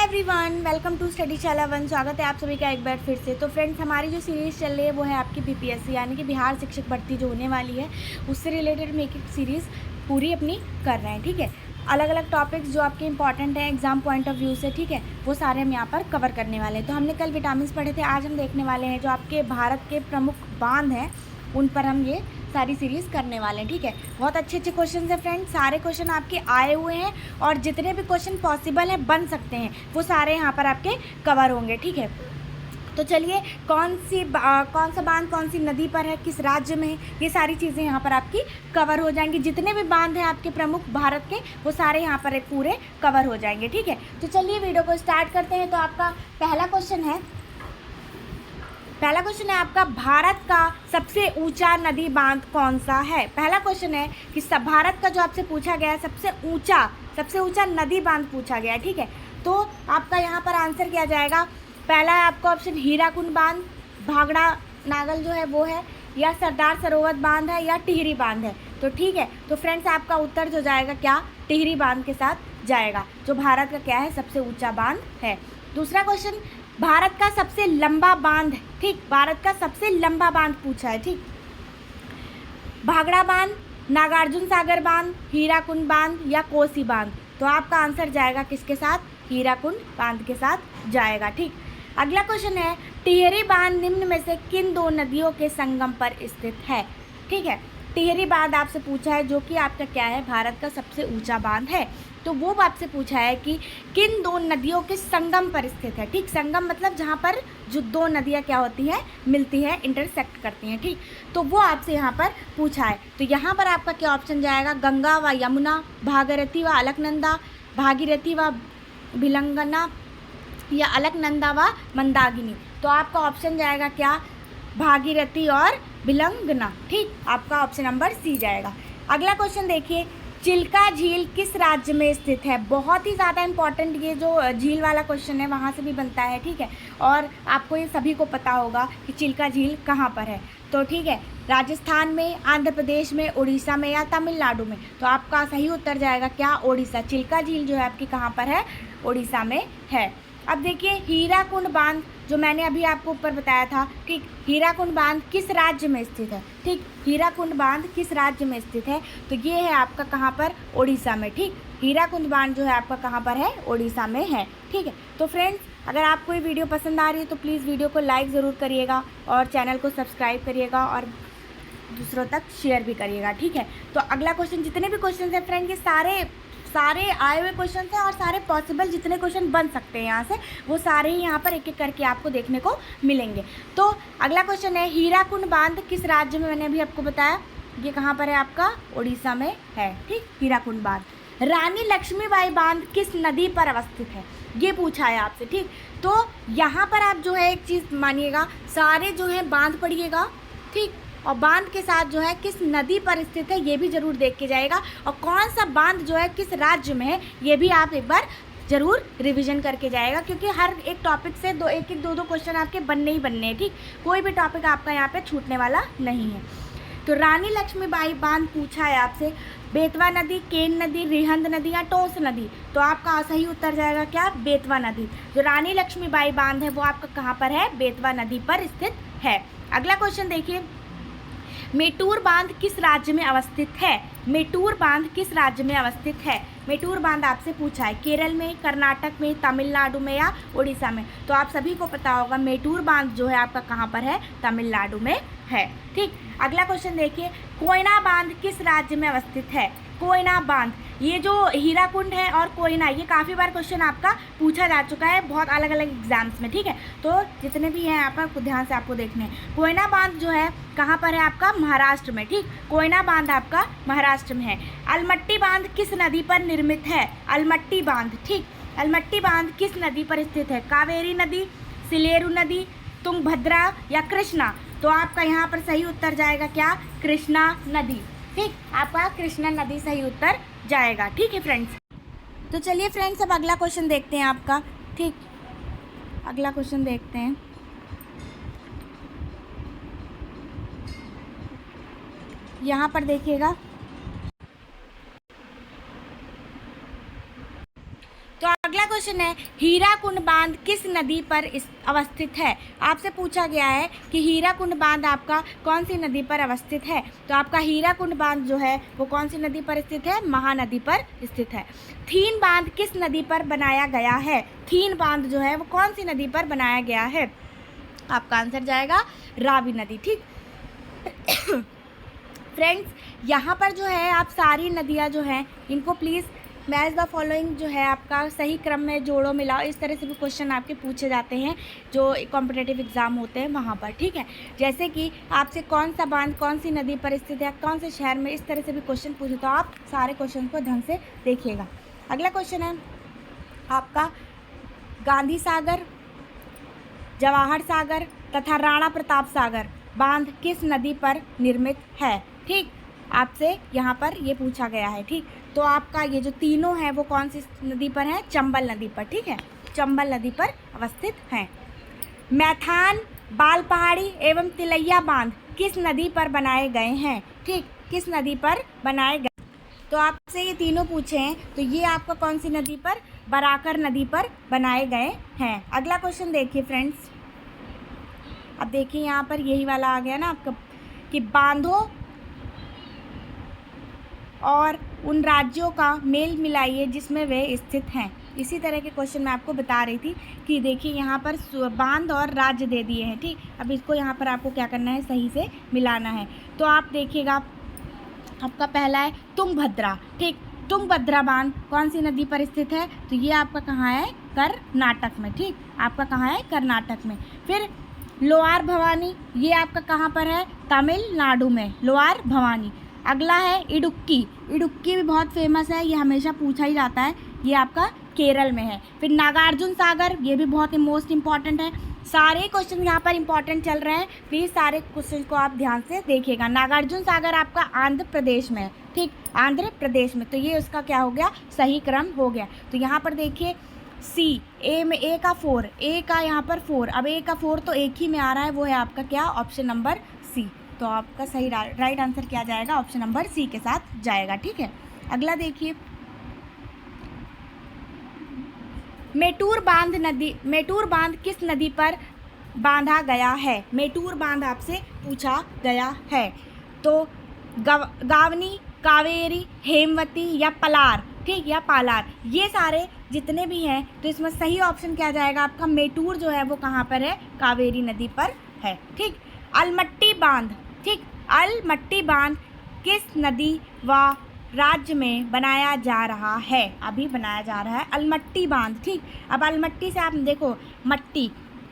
Everyone, welcome to study शाला one. स्वागत है आप सभी का एक बार फिर से। तो फ्रेंड्स, हमारी जो सीरीज़ चल रही है वो है आपकी बीपीएससी यानी कि बिहार शिक्षक भर्ती जो होने वाली है उससे रिलेटेड हम एक सीरीज़ पूरी अपनी कर रहे हैं। ठीक है, अलग अलग टॉपिक्स जो आपके इंपॉर्टेंट हैं एग्जाम पॉइंट ऑफ व्यू से, ठीक है, वो सारे हम यहाँ पर कवर करने वाले हैं। तो हमने कल विटामिन पढ़े थे, आज हम देखने वाले हैं जो आपके भारत के प्रमुख बांध हैं उन पर हम ये सारी सीरीज़ करने वाले हैं। ठीक है, बहुत अच्छे अच्छे क्वेश्चन हैं फ्रेंड्स, सारे क्वेश्चन आपके आए हुए हैं और जितने भी क्वेश्चन पॉसिबल हैं बन सकते हैं वो सारे यहाँ पर आपके कवर होंगे। ठीक है, तो चलिए कौन सा बांध कौन सी नदी पर है, किस राज्य में है, ये सारी चीज़ें यहाँ पर आपकी कवर हो जाएंगी। जितने भी बांध हैं आपके प्रमुख भारत के वो सारे यहाँ पर पूरे कवर हो जाएंगे। ठीक है, तो चलिए वीडियो को स्टार्ट करते हैं। तो आपका पहला क्वेश्चन है आपका, भारत का सबसे ऊंचा नदी बांध कौन सा है। पहला क्वेश्चन है कि भारत का जो आपसे पूछा गया है सबसे ऊंचा नदी बांध पूछा गया है। ठीक है, तो आपका यहाँ पर आंसर किया जाएगा। पहला है आपका ऑप्शन हीराकुंड बांध, भागड़ा नागल जो है वो है, या सरदार सरोवर बांध है, या टिहरी बांध है। तो ठीक है, तो फ्रेंड्स आपका उत्तर जो जाएगा क्या, टिहरी बांध के साथ जाएगा, जो भारत का क्या है सबसे ऊंचा बांध है। दूसरा क्वेश्चन, भारत का सबसे लंबा बांध, ठीक, भारत का सबसे लंबा बांध पूछा है। ठीक, भागड़ा बांध, नागार्जुन सागर बांध, हीराकुंड बांध, या कोसी बांध। तो आपका आंसर जाएगा किसके साथ, हीराकुंड बांध के साथ जाएगा। ठीक, अगला क्वेश्चन है, टिहरी बांध निम्न में से किन दो नदियों के संगम पर स्थित है। ठीक है, टिहरी बांध आपसे पूछा है जो कि आपका क्या है भारत का सबसे ऊंचा बांध है। तो वो आपसे पूछा है कि किन दो नदियों के संगम पर स्थित है। ठीक, संगम मतलब जहाँ पर जो दो नदियाँ क्या होती हैं, मिलती हैं, इंटरसेक्ट करती हैं। ठीक, तो वो आपसे यहाँ पर पूछा है। तो यहाँ पर आपका क्या ऑप्शन जाएगा, गंगा व यमुना, भागीरथी व अलकनंदा, भागीरथी व भिलंगना, या अलकनंदा व मंदाकिनी। तो आपका ऑप्शन जाएगा क्या, भागीरथी और भिलंगना। ठीक, आपका ऑप्शन नंबर सी जाएगा। अगला क्वेश्चन देखिए, चिल्का झील किस राज्य में स्थित है। बहुत ही ज़्यादा इंपॉर्टेंट ये जो झील वाला क्वेश्चन है वहाँ से भी बनता है। ठीक है, और आपको ये सभी को पता होगा कि चिल्का झील कहाँ पर है। तो ठीक है, राजस्थान में, आंध्र प्रदेश में, उड़ीसा में, या तमिलनाडु में। तो आपका सही उत्तर जाएगा क्या, उड़ीसा। चिल्का झील जो है आपकी कहाँ पर है, उड़ीसा में है। अब देखिए हीराकुंड बांध, जो मैंने अभी आपको ऊपर बताया था कि हीराकुंड बांध किस राज्य में स्थित है। ठीक, हीराकुंड बांध किस राज्य में स्थित है, तो ये है आपका कहाँ पर, उड़ीसा में। ठीक, हीराकुंड बांध जो है आपका कहाँ पर है, उड़ीसा में है। ठीक है, तो फ्रेंड्स अगर आपको ये वीडियो पसंद आ रही है तो प्लीज़ वीडियो को लाइक ज़रूर करिएगा और चैनल को सब्सक्राइब करिएगा और दूसरों तक शेयर भी करिएगा। ठीक है, तो अगला क्वेश्चन, जितने भी क्वेश्चन हैं फ्रेंड ये सारे आए हुए क्वेश्चन हैं और सारे पॉसिबल जितने क्वेश्चन बन सकते हैं यहाँ से वो सारे ही यहाँ पर एक एक करके आपको देखने को मिलेंगे। तो अगला क्वेश्चन है, हीराकुंड बांध किस राज्य में, मैंने अभी आपको बताया ये कहाँ पर है आपका, उड़ीसा में है। ठीक, हीराकुंड बांध। रानी लक्ष्मीबाई बांध किस नदी पर अवस्थित है, ये पूछा है आपसे। ठीक, तो यहाँ पर आप जो है एक चीज़ मानिएगा, सारे जो है बांध पढ़िएगा। ठीक, और बांध के साथ जो है किस नदी पर स्थित है ये भी ज़रूर देख के जाएगा, और कौन सा बांध जो है किस राज्य में है ये भी आप एक बार ज़रूर रिवीजन करके जाएगा, क्योंकि हर एक टॉपिक से दो क्वेश्चन आपके बनने ही बनने हैं। ठीक, कोई भी टॉपिक आपका यहाँ पे छूटने वाला नहीं है। तो रानी लक्ष्मीबाई बांध पूछा है आपसे, बेतवा नदी, केन नदी, रिहंद नदी, या टोंस नदी। तो आपका सही उत्तर जाएगा क्या, बेतवा नदी। जो रानी लक्ष्मीबाई बांध है वो आपका कहाँ पर है, बेतवा नदी पर स्थित है। अगला क्वेश्चन देखिए, मेटूर बांध किस राज्य में अवस्थित है। मेटूर बांध किस राज्य में अवस्थित है, मेटूर बांध आपसे पूछा है, केरल में, कर्नाटक में, तमिलनाडु में, या उड़ीसा में। तो आप सभी को पता होगा मेटूर बांध जो है आपका कहाँ पर है, तमिलनाडु में है। ठीक, अगला क्वेश्चन देखिए, कोयना बांध किस राज्य में अवस्थित है। कोयना बांध, ये जो हीराकुंड है और कोयना, ये काफ़ी बार क्वेश्चन आपका पूछा जा चुका है बहुत अलग अलग एग्जाम्स में। ठीक है, तो जितने भी हैं यहाँ पर ध्यान से आपको देखने हैं। कोयना बांध जो है कहाँ पर है आपका, महाराष्ट्र में। ठीक, कोयना बांध आपका महाराष्ट्र में है। अलमट्टी बांध किस नदी पर निर्मित है, अलमट्टी बांध। ठीक, अलमट्टी बांध किस नदी पर स्थित है, कावेरी नदी, सिलेरू नदी, तुंगभद्रा, या कृष्णा। तो आपका यहाँ पर सही उत्तर जाएगा क्या, कृष्णा नदी। ठीक, आपका कृष्णा नदी सही उत्तर जाएगा। ठीक है फ्रेंड्स, तो चलिए फ्रेंड्स अब अगला क्वेश्चन देखते हैं आपका। ठीक, अगला क्वेश्चन देखते हैं। यहाँ पर देखिएगा, तो अगला क्वेश्चन है हीराकुंड बांध किस नदी पर अवस्थित है। आपसे पूछा गया है कि हीराकुंड बांध आपका कौन सी नदी पर अवस्थित है। तो आपका हीराकुंड बांध जो है वो कौन सी नदी पर स्थित है, महानदी पर स्थित है। थीन बांध किस नदी पर बनाया गया है। थीन बांध जो है वो कौन सी नदी पर बनाया गया है। आपका आंसर जाएगा रावी नदी। ठीक फ्रेंड्स, यहाँ पर जो है आप सारी नदियाँ जो हैं इनको प्लीज़ मैच द फॉलोइंग जो है आपका सही क्रम में जोड़ो मिलाओ, इस तरह से भी क्वेश्चन आपके पूछे जाते हैं जो कॉम्पिटिटिव एग्जाम होते हैं वहाँ पर। ठीक है, जैसे कि आपसे कौन सा बांध कौन सी नदी पर स्थित है, कौन से शहर में, इस तरह से भी क्वेश्चन पूछे तो आप सारे क्वेश्चन को ढंग से देखिएगा। अगला क्वेश्चन है आपका गांधी सागर, जवाहर सागर तथा राणा प्रताप सागर बांध किस नदी पर निर्मित है। ठीक, आपसे यहाँ पर ये पूछा गया है। ठीक, तो आपका ये जो तीनों हैं वो कौन सी नदी पर हैं, चंबल नदी पर। ठीक है, चंबल नदी पर अवस्थित हैं। मैथान, बाल पहाड़ी एवं तिलैया बांध किस नदी पर बनाए गए हैं। ठीक, किस नदी पर बनाए गए। तो आपसे ये तीनों पूछे हैं तो ये आपका कौन सी नदी पर, बराकर नदी पर बनाए गए हैं। अगला क्वेश्चन देखिए फ्रेंड्स, अब देखिए यहाँ पर यही वाला आ गया ना आपका कि बांधों और उन राज्यों का मेल मिलाइए जिसमें वे स्थित हैं। इसी तरह के क्वेश्चन मैं आपको बता रही थी कि देखिए यहाँ पर बांध और राज्य दे दिए हैं। ठीक, अब इसको यहाँ पर आपको क्या करना है, सही से मिलाना है। तो आप देखिएगा आपका पहला है तुंगभद्रा। ठीक, तुंगभद्रा बांध कौन सी नदी पर स्थित है, तो ये आपका कहाँ है, कर्नाटक में। ठीक, आपका कहाँ है, कर्नाटक में। फिर लोअर भवानी, ये आपका कहाँ पर है, तमिलनाडु में, लोअर भवानी। अगला है इडुक्की, इडुक्की भी बहुत फेमस है, ये हमेशा पूछा ही जाता है, ये आपका केरल में है। फिर नागार्जुन सागर, ये भी बहुत ही मोस्ट इंपॉर्टेंट है। सारे क्वेश्चन यहाँ पर इंपॉर्टेंट चल रहे हैं, प्लीज़ सारे क्वेश्चन को आप ध्यान से देखिएगा। नागार्जुन सागर आपका आंध्र प्रदेश में है। ठीक, आंध्र प्रदेश में, तो ये उसका क्या हो गया, सही क्रम हो गया। तो यहाँ पर देखिए सी, ए में ए का 4, ए का यहाँ पर 4, अब ए का 4 तो एक ही में आ रहा है, वो है आपका क्या, ऑप्शन नंबर सी। तो आपका सही राइट आंसर क्या जाएगा, ऑप्शन नंबर सी के साथ जाएगा। ठीक है, अगला देखिए मेटूर बांध नदी, मेटूर बांध किस नदी पर बांधा गया है। मेटूर बांध आपसे पूछा गया है। तो गावनी, कावेरी, हेमवती या पलार। ठीक, या पालार, ये सारे जितने भी हैं तो इसमें सही ऑप्शन क्या जाएगा आपका, मेटूर जो है वो कहाँ पर है, कावेरी नदी पर है। ठीक, अलमट्टी बांध, ठीक, अलमट्टी बांध किस नदी व राज्य में बनाया जा रहा है, अभी बनाया जा रहा है अलमट्टी बांध। ठीक, अब अलमट्टी से आप देखो, मट्टी,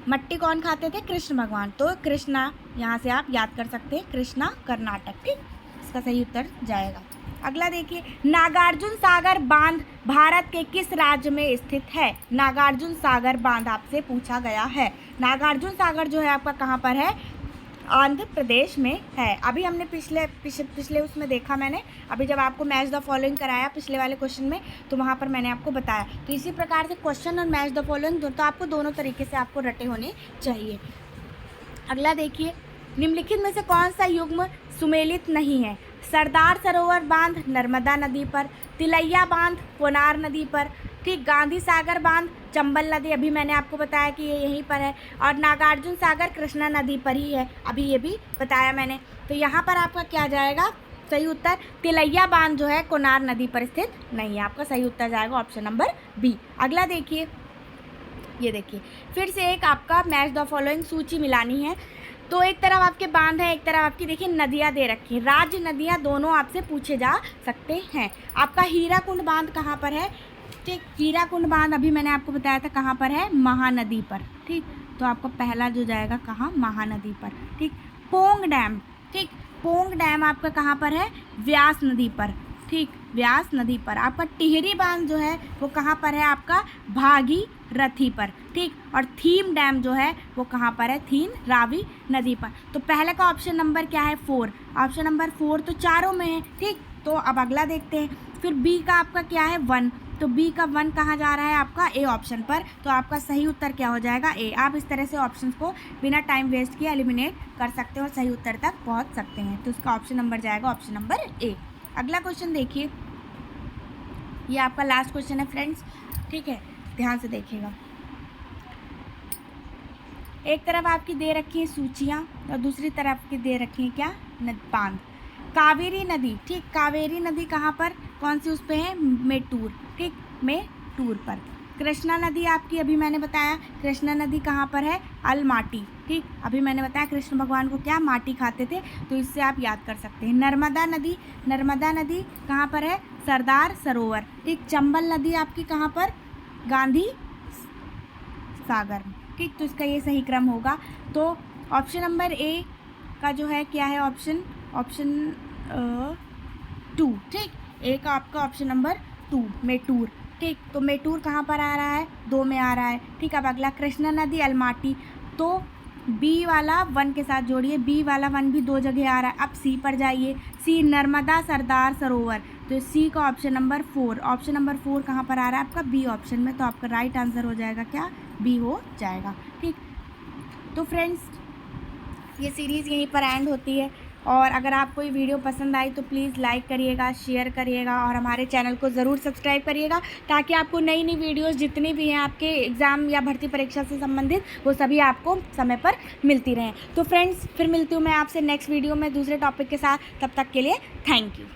मट्टी कौन खाते थे, कृष्ण भगवान, तो कृष्णा यहाँ से आप याद कर सकते हैं, कृष्णा कर्नाटक। ठीक, इसका सही उत्तर जाएगा। अगला देखिए नागार्जुन सागर बांध भारत के किस राज्य में स्थित है। नागार्जुन सागर बांध आपसे पूछा गया है। नागार्जुन सागर जो है आपका कहाँ पर है, आंध्र प्रदेश में है। अभी हमने पिछले उसमें देखा मैंने, अभी जब आपको मैच द फॉलोइंग कराया पिछले वाले क्वेश्चन में, तो वहाँ पर मैंने आपको बताया। तो इसी प्रकार से क्वेश्चन और मैच द फॉलोइंग तो आपको दोनों तरीके से आपको रटे होने चाहिए। अगला देखिए निम्नलिखित में से कौन सा युग्म सुमेलित नहीं है। सरदार सरोवर बांध नर्मदा नदी पर, तिलैया बांध कोनार नदी पर, ठीक, गांधी सागर बांध चंबल नदी, अभी मैंने आपको बताया कि ये यहीं पर है, और नागार्जुन सागर कृष्णा नदी पर ही है, अभी ये भी बताया मैंने। तो यहाँ पर आपका क्या जाएगा सही उत्तर, तिलैया बांध जो है कोनार नदी पर स्थित नहीं है, आपका सही उत्तर जाएगा ऑप्शन नंबर बी। अगला देखिए, ये देखिए फिर से एक आपका मैच द फॉलोइंग सूची मिलानी है। तो एक तरफ आपके बांध है, एक तरफ आपकी देखिए नदियाँ दे रखी है, राज्य नदियाँ दोनों आपसे पूछे जा सकते हैं। आपका हीराकुंड बांध कहाँ पर है, ठीक, हीराकुंड बांध अभी मैंने आपको बताया था कहाँ पर है, महानदी पर। ठीक, तो आपका पहला जो जाएगा कहाँ, महानदी पर। ठीक, पोंग डैम, ठीक, पोंग डैम आपका कहाँ पर है, व्यास नदी पर। ठीक, व्यास नदी पर। आपका टिहरी बांध जो है वो कहाँ पर है, आपका भागीरथी पर। ठीक, और थीम डैम जो है वो कहाँ पर है, थीम रावी नदी पर। तो पहले का ऑप्शन नंबर क्या है, 4, ऑप्शन नंबर 4 तो चारों में है। ठीक, तो अब अगला देखते हैं। फिर बी का आपका क्या है, 1, तो बी का 1 कहाँ जा रहा है, आपका ए ऑप्शन पर। तो आपका सही उत्तर क्या हो जाएगा, ए। आप इस तरह से ऑप्शंस को बिना टाइम वेस्ट किए एलिमिनेट कर सकते हैं और सही उत्तर तक पहुँच सकते हैं। तो उसका ऑप्शन नंबर जाएगा ऑप्शन नंबर ए। अगला क्वेश्चन देखिए, ये आपका लास्ट क्वेश्चन है फ्रेंड्स। ठीक है, ध्यान से देखिएगा। एक तरफ आपकी दे रखी है सूचियाँ और दूसरी तरफ की दे रखी है क्या, बांध। कावेरी नदी, ठीक, कावेरी नदी कहाँ पर, कौन सी उस पे है, मेटूर, ठीक, मेटूर पर। कृष्णा नदी आपकी अभी मैंने बताया, कृष्णा नदी कहाँ पर है, अलमाटी, ठीक, अभी मैंने बताया कृष्ण भगवान को क्या माटी खाते थे, तो इससे आप याद कर सकते हैं। नर्मदा नदी, नर्मदा नदी कहाँ पर है, सरदार सरोवर, ठीक। चंबल नदी आपकी कहाँ पर, गांधी सागर, ठीक। तो इसका ये सही क्रम होगा। तो ऑप्शन नंबर ए का जो है क्या है, ऑप्शन 2, ठीक, ए का आपका ऑप्शन नंबर 2 मेटूर, ठीक। तो मेटूर कहाँ पर आ रहा है, 2 में आ रहा है, ठीक। अब अगला कृष्णा नदी अलमाटी, तो बी वाला 1 के साथ जोड़िए, बी वाला 1 भी 2 जगह आ रहा है। अब सी पर जाइए, सी नर्मदा सरदार सरोवर, तो सी का ऑप्शन नंबर 4, ऑप्शन नंबर 4 कहाँ पर आ रहा है आपका, बी ऑप्शन में, तो आपका राइट आंसर हो जाएगा क्या, बी हो जाएगा, ठीक। तो फ्रेंड्स ये सीरीज़ यहीं पर एंड होती है, और अगर आपको ये वीडियो पसंद आई तो प्लीज़ लाइक करिएगा, शेयर करिएगा और हमारे चैनल को ज़रूर सब्सक्राइब करिएगा, ताकि आपको नई नई वीडियोस जितनी भी हैं आपके एग्ज़ाम या भर्ती परीक्षा से संबंधित, वो सभी आपको समय पर मिलती रहें। तो फ्रेंड्स फिर मिलती हूँ मैं आपसे नेक्स्ट वीडियो में दूसरे टॉपिक के साथ, तब तक के लिए थैंक यू।